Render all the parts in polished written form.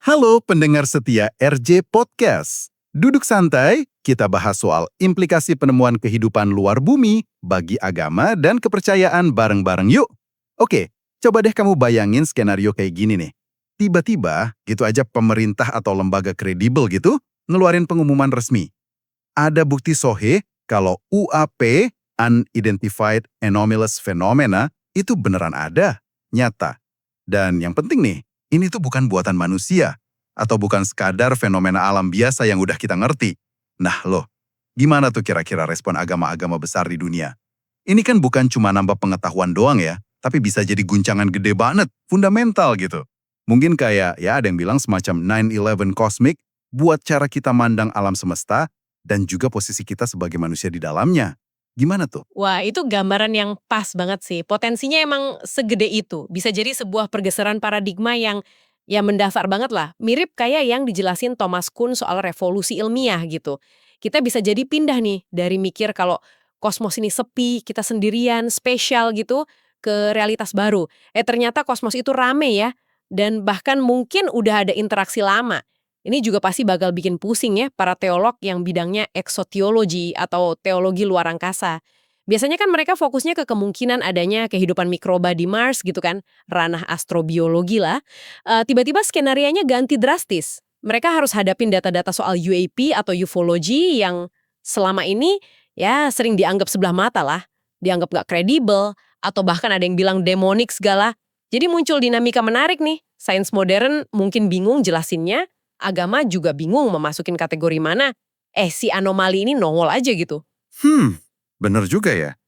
Halo pendengar setia RJ Podcast. Duduk santai, kita bahas soal implikasi penemuan kehidupan luar bumi bagi agama dan kepercayaan bareng-bareng yuk. Oke, coba deh kamu bayangin skenario kayak gini nih. Tiba-tiba, gitu aja pemerintah atau lembaga kredibel gitu, ngeluarin pengumuman resmi. Ada bukti sohe kalau UAP, Unidentified Anomalous Phenomena, itu beneran ada, nyata. Dan yang penting nih, ini tuh bukan buatan manusia, atau bukan sekadar fenomena alam biasa yang udah kita ngerti. Nah loh, gimana tuh kira-kira respon agama-agama besar di dunia? Ini kan bukan cuma nambah pengetahuan doang ya, tapi bisa jadi guncangan gede banget, fundamental gitu. Mungkin kayak, ya ada yang bilang semacam 9/11 cosmic, buat cara kita mandang alam semesta, dan juga posisi kita sebagai manusia di dalamnya. Gimana tuh? Wah, itu gambaran yang pas banget sih. Potensinya emang segede itu. Bisa jadi sebuah pergeseran paradigma yang ya mendasar banget lah. Mirip kayak yang dijelasin Thomas Kuhn soal revolusi ilmiah gitu. Kita bisa jadi pindah nih dari mikir kalau kosmos ini sepi, kita sendirian, spesial gitu, ke realitas baru. Ternyata kosmos itu rame ya. Dan bahkan mungkin udah ada interaksi lama. Ini juga pasti bakal bikin pusing ya para teolog yang bidangnya eksoteologi atau teologi luar angkasa. Biasanya kan mereka fokusnya ke kemungkinan adanya kehidupan mikroba di Mars gitu kan, ranah astrobiologi lah. Tiba-tiba skenarionya ganti drastis. Mereka harus hadapin data-data soal UAP atau ufologi yang selama ini ya sering dianggap sebelah mata lah, dianggap gak kredibel, atau bahkan ada yang bilang demonik segala. Jadi muncul dinamika menarik nih. Sains modern mungkin bingung jelasinnya, agama juga bingung memasukin kategori mana. Si anomali ini nongol aja gitu. Bener juga ya.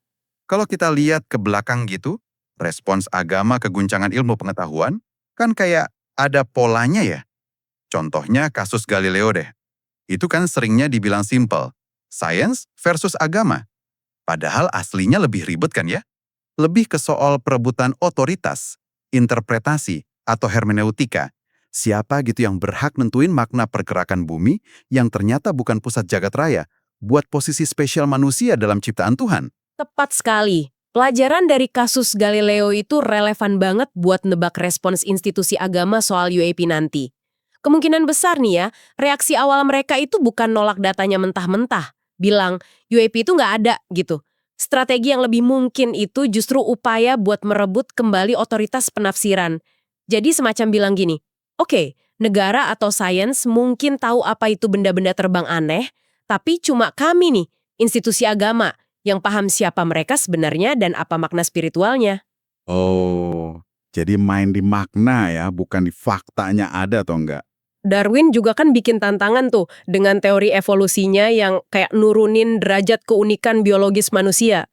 Kalau kita lihat ke belakang gitu, respons agama ke guncangan ilmu pengetahuan, kan kayak ada polanya ya. Contohnya kasus Galileo deh. Itu kan seringnya dibilang simple, science versus agama. Padahal aslinya lebih ribet kan ya? Lebih ke soal perebutan otoritas, interpretasi, atau hermeneutika. Siapa gitu yang berhak nentuin makna pergerakan bumi yang ternyata bukan pusat jagat raya, buat posisi spesial manusia dalam ciptaan Tuhan? Tepat sekali. Pelajaran dari kasus Galileo itu relevan banget buat nebak respons institusi agama soal UAP nanti. Kemungkinan besar nih ya, reaksi awal mereka itu bukan nolak datanya mentah-mentah. Bilang, UAP itu nggak ada gitu. Strategi yang lebih mungkin itu justru upaya buat merebut kembali otoritas penafsiran. Jadi semacam bilang gini, oke, negara atau sains mungkin tahu apa itu benda-benda terbang aneh, tapi cuma kami nih, institusi agama, yang paham siapa mereka sebenarnya dan apa makna spiritualnya. Oh, jadi main di makna ya, bukan di faktanya ada atau enggak. Darwin juga kan bikin tantangan tuh dengan teori evolusinya yang kayak nurunin derajat keunikan biologis manusia.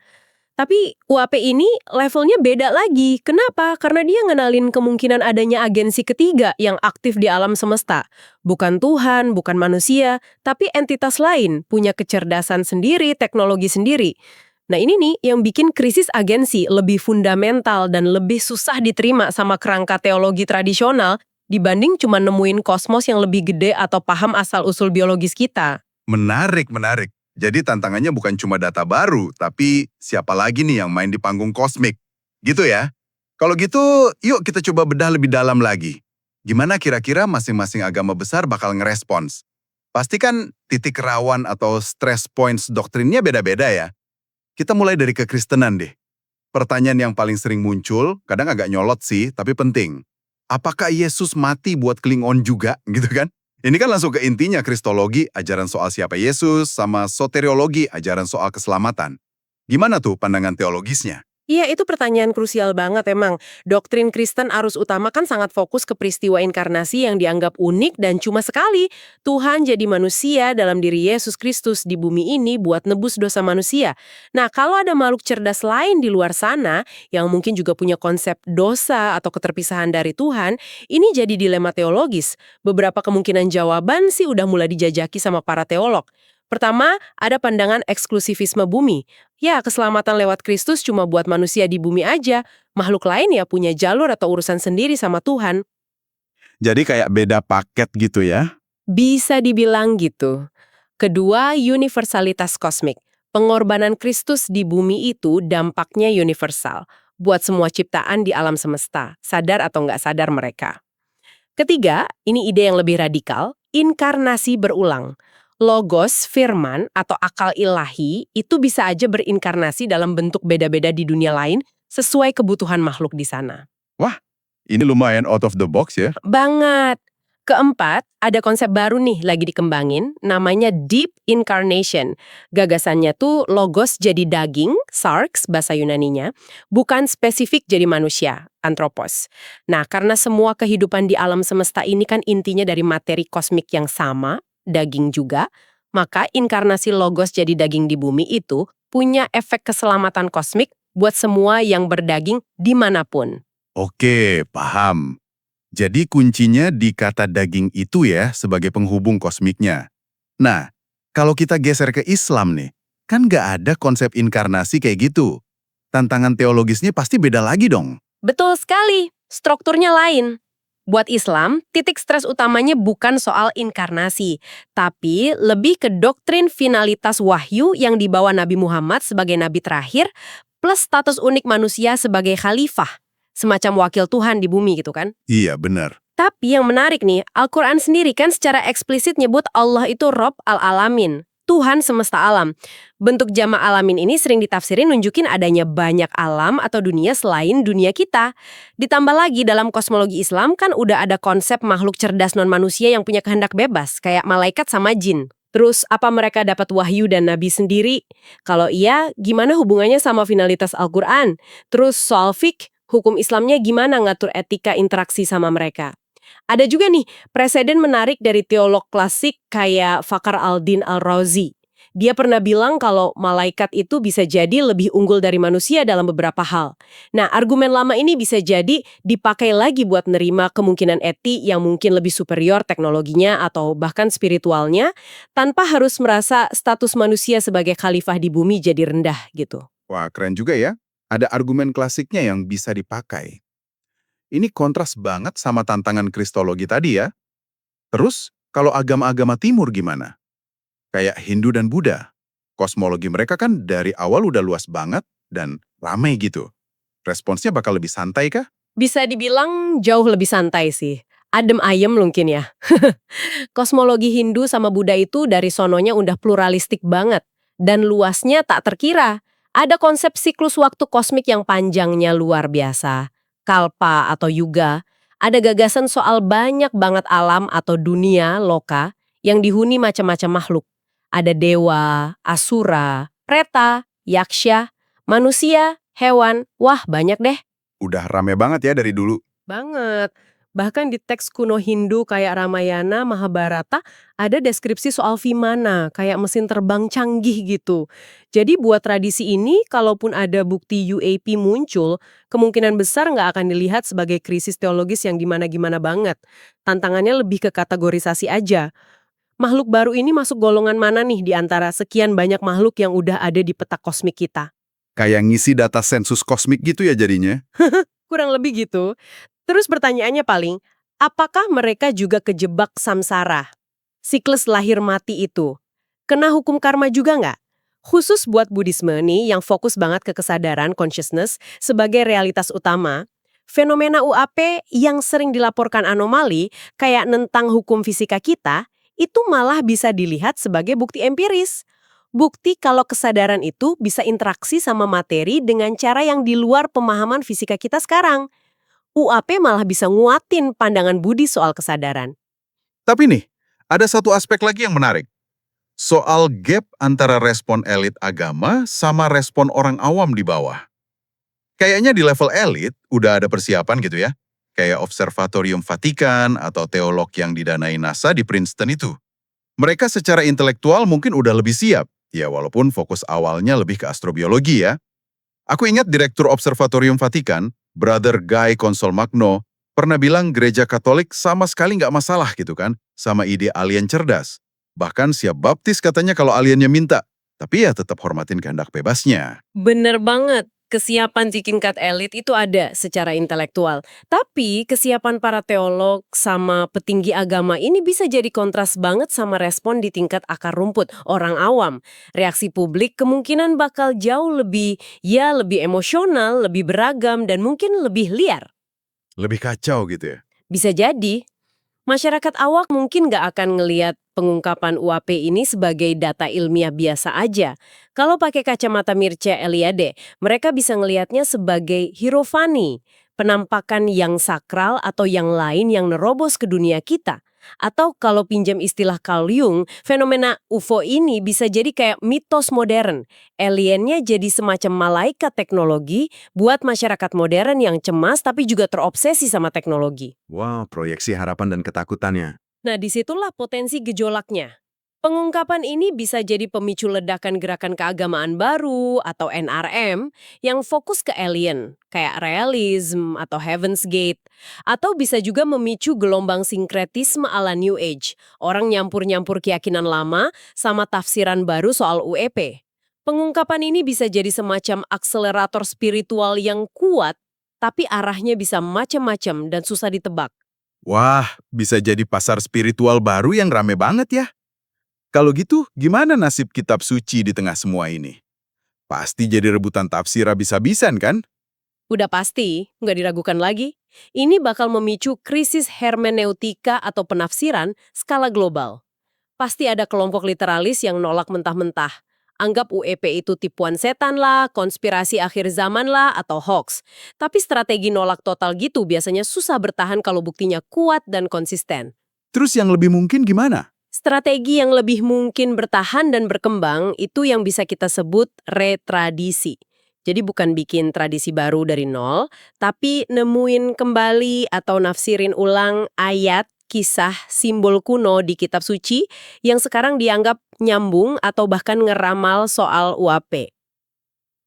Tapi UAP ini levelnya beda lagi. Kenapa? Karena dia ngenalin kemungkinan adanya agensi ketiga yang aktif di alam semesta. Bukan Tuhan, bukan manusia, tapi entitas lain, punya kecerdasan sendiri, teknologi sendiri. Nah ini nih yang bikin krisis agensi lebih fundamental dan lebih susah diterima sama kerangka teologi tradisional dibanding cuma nemuin kosmos yang lebih gede atau paham asal-usul biologis kita. Menarik, menarik. Jadi tantangannya bukan cuma data baru, tapi siapa lagi nih yang main di panggung kosmik. Gitu ya? Kalau gitu, yuk kita coba bedah lebih dalam lagi. Gimana kira-kira masing-masing agama besar bakal ngerespons? Pasti kan titik rawan atau stress points doktrinnya beda-beda ya. Kita mulai dari kekristenan deh. Pertanyaan yang paling sering muncul, kadang agak nyolot sih, tapi penting. Apakah Yesus mati buat Klingon juga, gitu kan? Ini kan langsung ke intinya kristologi, ajaran soal siapa Yesus, sama soteriologi, ajaran soal keselamatan. Gimana tuh pandangan teologisnya? Iya, itu pertanyaan krusial banget emang. Doktrin Kristen arus utama kan sangat fokus ke peristiwa inkarnasi yang dianggap unik dan cuma sekali. Tuhan jadi manusia dalam diri Yesus Kristus di bumi ini buat nebus dosa manusia. Nah, kalau ada makhluk cerdas lain di luar sana yang mungkin juga punya konsep dosa atau keterpisahan dari Tuhan, ini jadi dilema teologis. Beberapa kemungkinan jawaban sih udah mulai dijajaki sama para teolog. Pertama, ada pandangan eksklusivisme bumi. Ya, keselamatan lewat Kristus cuma buat manusia di bumi aja. Makhluk lain ya punya jalur atau urusan sendiri sama Tuhan. Jadi kayak beda paket gitu ya? Bisa dibilang gitu. Kedua, universalitas kosmik. Pengorbanan Kristus di bumi itu dampaknya universal. Buat semua ciptaan di alam semesta, sadar atau nggak sadar mereka. Ketiga, ini ide yang lebih radikal, inkarnasi berulang. Logos, firman, atau akal ilahi itu bisa aja berinkarnasi dalam bentuk beda-beda di dunia lain sesuai kebutuhan makhluk di sana. Wah, ini lumayan out of the box ya. Banget. Keempat, ada konsep baru nih lagi dikembangin, namanya deep incarnation. Gagasannya tuh logos jadi daging, sarx bahasa Yunaninya, bukan spesifik jadi manusia, anthropos. Nah, karena semua kehidupan di alam semesta ini kan intinya dari materi kosmik yang sama, daging juga, maka inkarnasi logos jadi daging di bumi itu punya efek keselamatan kosmik buat semua yang berdaging dimanapun. Oke, paham. Jadi kuncinya di kata daging itu ya sebagai penghubung kosmiknya. Nah, kalau kita geser ke Islam nih, kan nggak ada konsep inkarnasi kayak gitu. Tantangan teologisnya pasti beda lagi dong. Betul sekali, strukturnya lain. Buat Islam, titik stres utamanya bukan soal inkarnasi, tapi lebih ke doktrin finalitas wahyu yang dibawa Nabi Muhammad sebagai nabi terakhir, plus status unik manusia sebagai khalifah, semacam wakil Tuhan di bumi gitu kan. Iya, benar. Tapi yang menarik nih, Al-Quran sendiri kan secara eksplisit nyebut Allah itu Rob al-Alamin, Tuhan semesta alam. Bentuk jama alamin ini sering ditafsirin nunjukin adanya banyak alam atau dunia selain dunia kita. Ditambah lagi dalam kosmologi Islam kan udah ada konsep makhluk cerdas non-manusia yang punya kehendak bebas, kayak malaikat sama jin. Terus apa mereka dapat wahyu dan nabi sendiri? Kalau iya, gimana hubungannya sama finalitas Al-Quran? Terus soal fiqh, hukum Islamnya gimana ngatur etika interaksi sama mereka? Ada juga nih, preseden menarik dari teolog klasik kayak Fakhr al-Din al-Razi. Dia pernah bilang kalau malaikat itu bisa jadi lebih unggul dari manusia dalam beberapa hal. Nah, argumen lama ini bisa jadi dipakai lagi buat nerima kemungkinan etik yang mungkin lebih superior teknologinya atau bahkan spiritualnya, tanpa harus merasa status manusia sebagai khalifah di bumi jadi rendah gitu. Wah, keren juga ya. Ada argumen klasiknya yang bisa dipakai. Ini kontras banget sama tantangan kristologi tadi ya. Terus, kalau agama-agama timur gimana? Kayak Hindu dan Buddha. Kosmologi mereka kan dari awal udah luas banget dan ramai gitu. Responsnya bakal lebih santai kah? Bisa dibilang jauh lebih santai sih. Adem ayem mungkin ya. Kosmologi Hindu sama Buddha itu dari sononya udah pluralistik banget. Dan luasnya tak terkira. Ada konsep siklus waktu kosmik yang panjangnya luar biasa. Kalpa atau yuga. Ada gagasan soal banyak banget alam atau dunia, loka, yang dihuni macam-macam makhluk. Ada dewa, asura, preta, yaksha, manusia, hewan, wah banyak deh. Udah rame banget ya dari dulu. Banget. Bahkan di teks kuno Hindu kayak Ramayana, Mahabharata, ada deskripsi soal Vimana, kayak mesin terbang canggih gitu. Jadi buat tradisi ini, kalaupun ada bukti UAP muncul, kemungkinan besar nggak akan dilihat sebagai krisis teologis yang gimana-gimana banget. Tantangannya lebih ke kategorisasi aja. Makhluk baru ini masuk golongan mana nih di antara sekian banyak makhluk yang udah ada di peta kosmik kita? Kayak ngisi data sensus kosmik gitu ya jadinya. Kurang lebih gitu. Terus pertanyaannya paling, apakah mereka juga kejebak samsara? Siklus lahir mati itu. Kena hukum karma juga nggak? Khusus buat Buddhisme nih yang fokus banget ke kesadaran consciousness sebagai realitas utama, fenomena UAP yang sering dilaporkan anomali kayak nentang hukum fisika kita, itu malah bisa dilihat sebagai bukti empiris. Bukti kalau kesadaran itu bisa interaksi sama materi dengan cara yang di luar pemahaman fisika kita sekarang. UAP malah bisa nguatin pandangan Buddhis soal kesadaran. Tapi nih, ada satu aspek lagi yang menarik. Soal gap antara respon elit agama sama respon orang awam di bawah. Kayaknya di level elit udah ada persiapan gitu ya. Kayak Observatorium Vatikan atau teolog yang didanai NASA di Princeton itu. Mereka secara intelektual mungkin udah lebih siap. Ya walaupun fokus awalnya lebih ke astrobiologi ya. Aku ingat Direktur Observatorium Vatikan, Brother Guy Consolmagno, pernah bilang gereja Katolik sama sekali nggak masalah gitu kan, sama ide alien cerdas. Bahkan siap baptis katanya kalau aliennya minta. Tapi ya tetap hormatin kehendak bebasnya. Bener banget. Kesiapan di tingkat elit itu ada secara intelektual. Tapi kesiapan para teolog sama petinggi agama ini bisa jadi kontras banget sama respon di tingkat akar rumput, orang awam. Reaksi publik kemungkinan bakal jauh lebih emosional, lebih beragam, dan mungkin lebih liar. Lebih kacau gitu ya. Bisa jadi. Masyarakat awam mungkin nggak akan ngelihat pengungkapan UAP ini sebagai data ilmiah biasa aja. Kalau pakai kacamata Mircea Eliade, mereka bisa ngelihatnya sebagai hierophany, penampakan yang sakral atau yang lain yang nerobos ke dunia kita. Atau kalau pinjam istilah Carl Jung, fenomena UFO ini bisa jadi kayak mitos modern. Aliennya jadi semacam malaikat teknologi buat masyarakat modern yang cemas tapi juga terobsesi sama teknologi. Wow, proyeksi harapan dan ketakutannya. Nah, disitulah potensi gejolaknya. Pengungkapan ini bisa jadi pemicu ledakan gerakan keagamaan baru atau NRM yang fokus ke alien, kayak realism atau Heaven's Gate. Atau bisa juga memicu gelombang sinkretisme ala New Age, orang nyampur-nyampur keyakinan lama sama tafsiran baru soal UEP. Pengungkapan ini bisa jadi semacam akselerator spiritual yang kuat, tapi arahnya bisa macam-macam dan susah ditebak. Wah, bisa jadi pasar spiritual baru yang rame banget ya. Kalau gitu, gimana nasib kitab suci di tengah semua ini? Pasti jadi rebutan tafsir habis-habisan kan? Udah pasti, nggak diragukan lagi. Ini bakal memicu krisis hermeneutika atau penafsiran skala global. Pasti ada kelompok literalis yang nolak mentah-mentah. Anggap UEP itu tipuan setan lah, konspirasi akhir zaman lah, atau hoax. Tapi strategi nolak total gitu biasanya susah bertahan kalau buktinya kuat dan konsisten. Terus yang lebih mungkin gimana? Strategi yang lebih mungkin bertahan dan berkembang itu yang bisa kita sebut retradisi. Jadi bukan bikin tradisi baru dari nol, tapi nemuin kembali atau nafsirin ulang ayat, kisah, simbol kuno di kitab suci yang sekarang dianggap nyambung atau bahkan ngeramal soal UAP.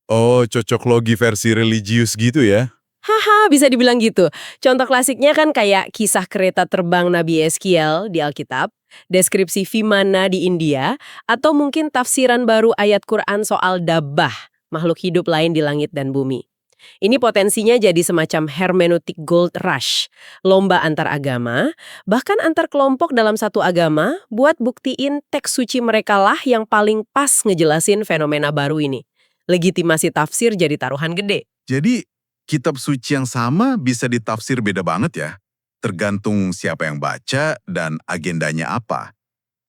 Oh, cocok logi versi religius gitu ya? Haha, bisa dibilang gitu. Contoh klasiknya kan kayak kisah kereta terbang Nabi Eskiel di Alkitab, deskripsi Vimana di India, atau mungkin tafsiran baru ayat Quran soal dabbah, makhluk hidup lain di langit dan bumi. Ini potensinya jadi semacam hermeneutik gold rush, lomba antar agama, bahkan antar kelompok dalam satu agama, buat buktiin teks suci mereka lah yang paling pas ngejelasin fenomena baru ini. Legitimasi tafsir jadi taruhan gede. Jadi, kitab suci yang sama bisa ditafsir beda banget ya? Tergantung siapa yang baca dan agendanya apa.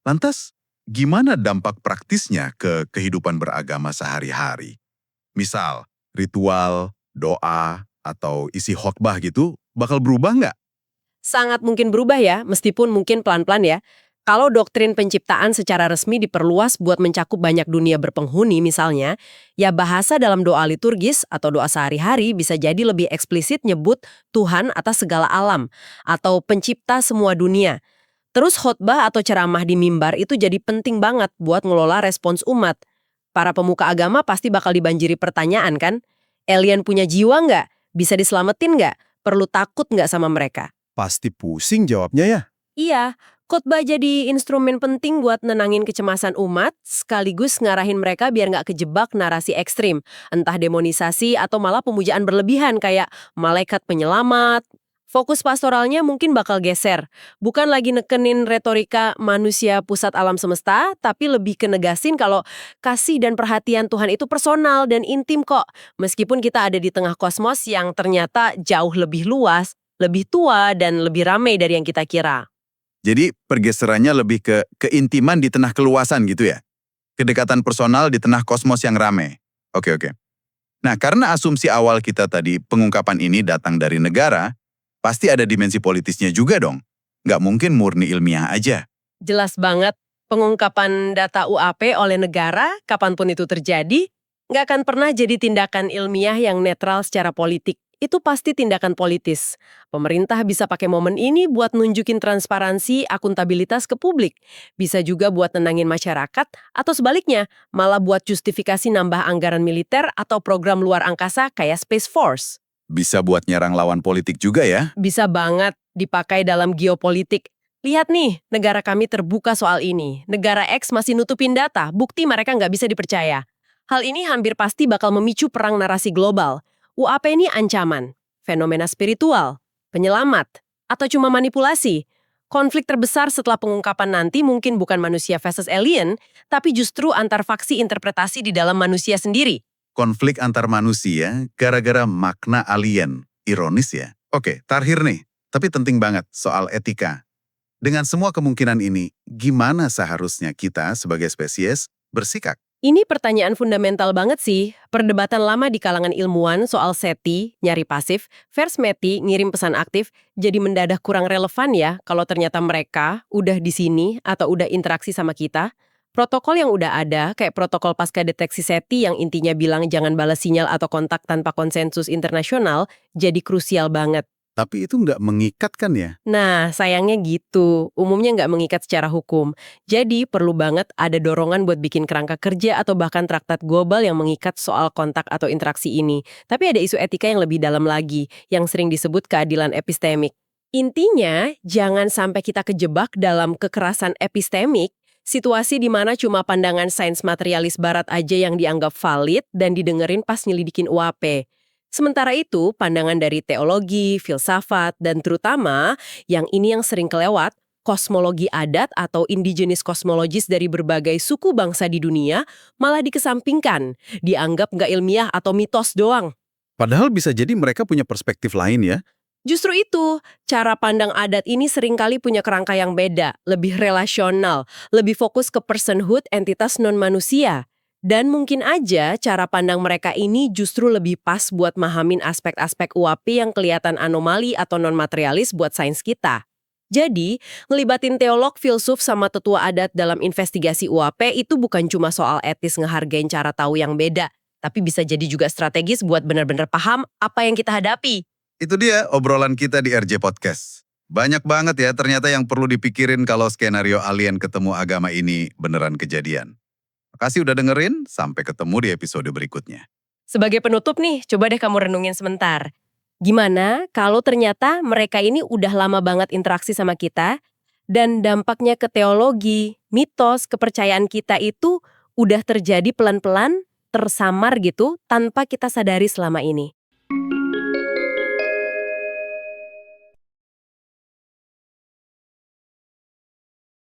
Lantas, gimana dampak praktisnya ke kehidupan beragama sehari-hari? Misal, ritual, doa, atau isi khotbah gitu bakal berubah nggak? Sangat mungkin berubah ya, meskipun mungkin pelan-pelan ya. Kalau doktrin penciptaan secara resmi diperluas buat mencakup banyak dunia berpenghuni misalnya, ya bahasa dalam doa liturgis atau doa sehari-hari bisa jadi lebih eksplisit nyebut Tuhan atas segala alam, atau pencipta semua dunia. Terus khotbah atau ceramah di mimbar itu jadi penting banget buat ngelola respons umat. Para pemuka agama pasti bakal dibanjiri pertanyaan kan? Alien punya jiwa nggak? Bisa diselamatin nggak? Perlu takut nggak sama mereka? Pasti pusing jawabnya ya. Iya, khotbah jadi instrumen penting buat nenangin kecemasan umat, sekaligus ngarahin mereka biar nggak kejebak narasi ekstrim, entah demonisasi atau malah pemujaan berlebihan kayak malaikat penyelamat. Fokus pastoralnya mungkin bakal geser, bukan lagi nekenin retorika manusia pusat alam semesta, tapi lebih ke negasin kalau kasih dan perhatian Tuhan itu personal dan intim kok, meskipun kita ada di tengah kosmos yang ternyata jauh lebih luas, lebih tua, dan lebih ramai dari yang kita kira. Jadi pergeserannya lebih ke keintiman di tengah keluasan gitu ya? Kedekatan personal di tengah kosmos yang rame. Oke. Nah, karena asumsi awal kita tadi pengungkapan ini datang dari negara, pasti ada dimensi politisnya juga dong. Nggak mungkin murni ilmiah aja. Jelas banget, pengungkapan data UAP oleh negara, kapanpun itu terjadi, nggak akan pernah jadi tindakan ilmiah yang netral secara politik. Itu pasti tindakan politis. Pemerintah bisa pakai momen ini buat nunjukin transparansi, akuntabilitas ke publik. Bisa juga buat nenangin masyarakat, atau sebaliknya, malah buat justifikasi nambah anggaran militer atau program luar angkasa kayak Space Force. Bisa buat nyerang lawan politik juga ya? Bisa banget dipakai dalam geopolitik. Lihat nih, negara kami terbuka soal ini. Negara X masih nutupin data, bukti mereka nggak bisa dipercaya. Hal ini hampir pasti bakal memicu perang narasi global. UAP ini ancaman, fenomena spiritual, penyelamat, atau cuma manipulasi. Konflik terbesar setelah pengungkapan nanti mungkin bukan manusia versus alien, tapi justru antar faksi interpretasi di dalam manusia sendiri. Konflik antar manusia gara-gara makna alien. Ironis ya? Oke, terakhir nih, tapi penting banget soal etika. Dengan semua kemungkinan ini, gimana seharusnya kita sebagai spesies bersikap? Ini pertanyaan fundamental banget sih. Perdebatan lama di kalangan ilmuwan soal SETI, nyari pasif, versus METI, ngirim pesan aktif, jadi mendadak kurang relevan ya kalau ternyata mereka udah di sini atau udah interaksi sama kita. Protokol yang udah ada, kayak protokol pasca deteksi SETI yang intinya bilang jangan balas sinyal atau kontak tanpa konsensus internasional, jadi krusial banget. Tapi itu nggak mengikat kan ya? Nah, sayangnya gitu. Umumnya nggak mengikat secara hukum. Jadi, perlu banget ada dorongan buat bikin kerangka kerja atau bahkan traktat global yang mengikat soal kontak atau interaksi ini. Tapi ada isu etika yang lebih dalam lagi, yang sering disebut keadilan epistemik. Intinya, jangan sampai kita kejebak dalam kekerasan epistemik, situasi di mana cuma pandangan sains materialis barat aja yang dianggap valid dan didengerin pas nyelidikin UAP. Sementara itu, pandangan dari teologi, filsafat, dan terutama yang ini yang sering kelewat, kosmologi adat atau indigenous cosmologis dari berbagai suku bangsa di dunia malah dikesampingkan, dianggap nggak ilmiah atau mitos doang. Padahal bisa jadi mereka punya perspektif lain ya. Justru itu, cara pandang adat ini seringkali punya kerangka yang beda, lebih relasional, lebih fokus ke personhood entitas non-manusia. Dan mungkin aja cara pandang mereka ini justru lebih pas buat mahamin aspek-aspek UAP yang kelihatan anomali atau non-materialis buat sains kita. Jadi, ngelibatin teolog, filsuf, sama tetua adat dalam investigasi UAP itu bukan cuma soal etis ngehargain cara tahu yang beda, tapi bisa jadi juga strategis buat benar-benar paham apa yang kita hadapi. Itu dia obrolan kita di RJ Podcast. Banyak banget ya ternyata yang perlu dipikirin kalau skenario alien ketemu agama ini beneran kejadian. Makasih udah dengerin, sampai ketemu di episode berikutnya. Sebagai penutup nih, coba deh kamu renungin sebentar. Gimana kalau ternyata mereka ini udah lama banget interaksi sama kita, dan dampaknya ke teologi, mitos, kepercayaan kita itu udah terjadi pelan-pelan, tersamar gitu, tanpa kita sadari selama ini.